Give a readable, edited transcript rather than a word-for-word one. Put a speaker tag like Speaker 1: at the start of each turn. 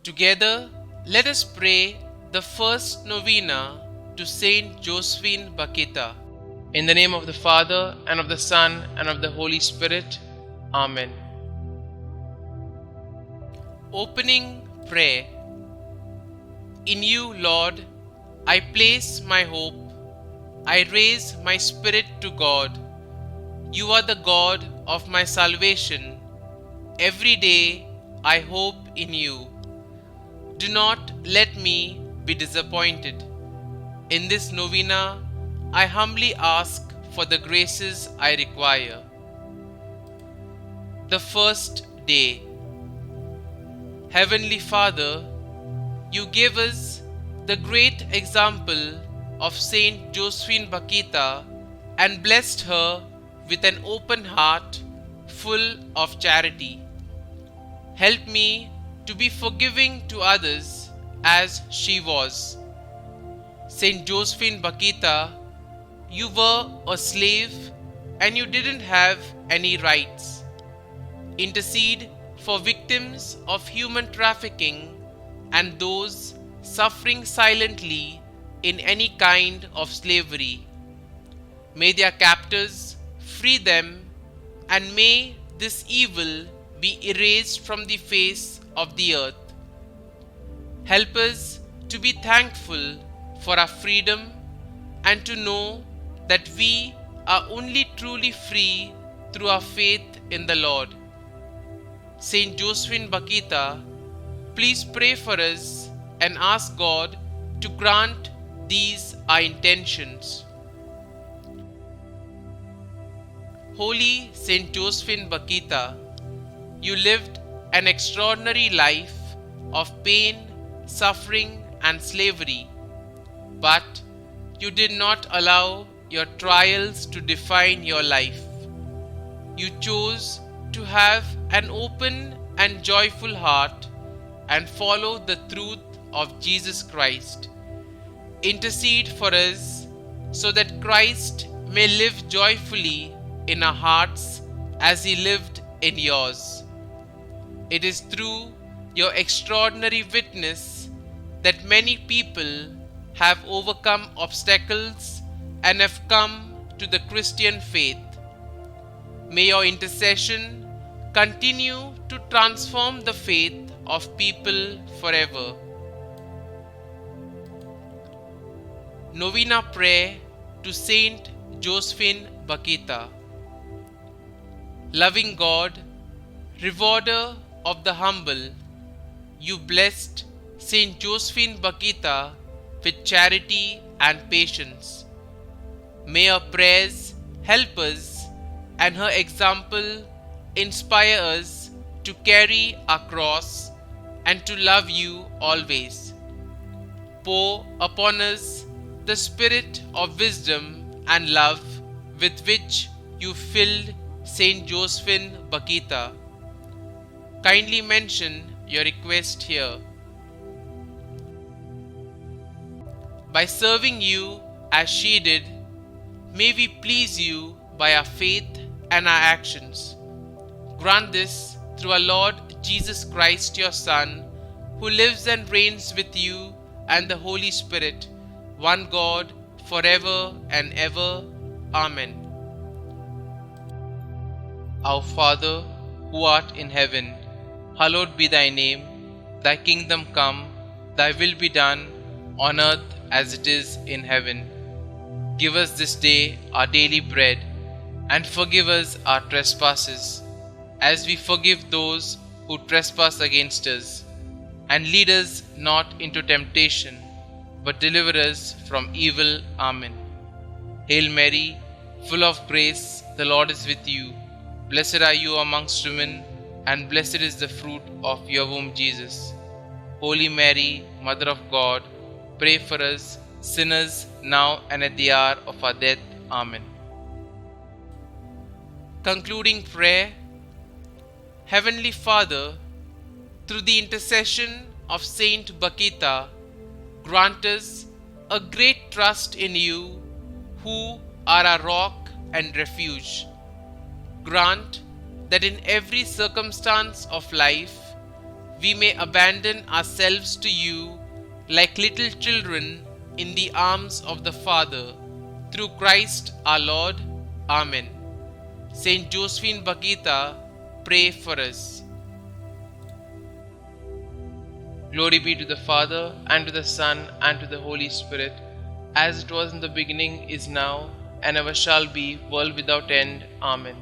Speaker 1: Together, let us pray the first novena to St Josephine Bakhita. In the name of the Father, and of the Son, and of the Holy Spirit. Amen. Opening prayer. In you, Lord, I place my hope. I raise my spirit to God. You are the God of my salvation. Every day I hope in you. Do not let me be disappointed. In this novena, I humbly ask for the graces I require. The first day. Heavenly Father, you gave us the great example of St Josephine Bakhita and blessed her with an open heart full of charity. Help me to be forgiving to others as she was. St Josephine Bakhita, you were a slave and you didn't have any rights. Intercede for victims of human trafficking and those suffering silently in any kind of slavery. May their captors free them, and may this evil be erased from the face of the earth. Help us to be thankful for our freedom and to know that we are only truly free through our faith in the Lord. St Josephine Bakhita, please pray for us and ask God to grant these our intentions. Holy St Josephine Bakhita, you lived an extraordinary life of pain, suffering, and slavery, but you did not allow your trials to define your life. You chose to have an open and joyful heart and follow the truth of Jesus Christ. Intercede for us so that Christ may live joyfully in our hearts as he lived in yours. It is through your extraordinary witness that many people have overcome obstacles and have come to the Christian faith. May your intercession continue to transform the faith of people forever. Novena Prayer to Saint Josephine Bakhita. Loving God, rewarder of the humble, you blessed St Josephine Bakhita with charity and patience. May her prayers help us and her example inspire us to carry our cross and to love you always. Pour upon us the spirit of wisdom and love with which you filled St Josephine Bakhita. Kindly mention your request here. By serving you as she did, may we please you by our faith and our actions. Grant this through our Lord Jesus Christ, your Son, who lives and reigns with you and the Holy Spirit, one God, forever and ever. Amen. Our Father, who art in heaven, hallowed be thy name. Thy kingdom come, thy will be done, on earth as it is in heaven. Give us this day our daily bread, and forgive us our trespasses, as we forgive those who trespass against us. And lead us not into temptation, but deliver us from evil. Amen. Hail Mary, full of grace, the Lord is with you. Blessed are you amongst women, and blessed is the fruit of your womb, Jesus. Holy Mary, Mother of God, pray for us sinners, now and at the hour of our death. Amen. Concluding prayer. Heavenly Father, through the intercession of Saint Bakhita, grant us a great trust in you, who are our rock and refuge. Grant that in every circumstance of life we may abandon ourselves to you like little children in the arms of the Father. Through Christ our Lord. Amen. St Josephine Bakhita, pray for us. Glory be to the Father, and to the Son, and to the Holy Spirit, as it was in the beginning, is now, and ever shall be, world without end. Amen.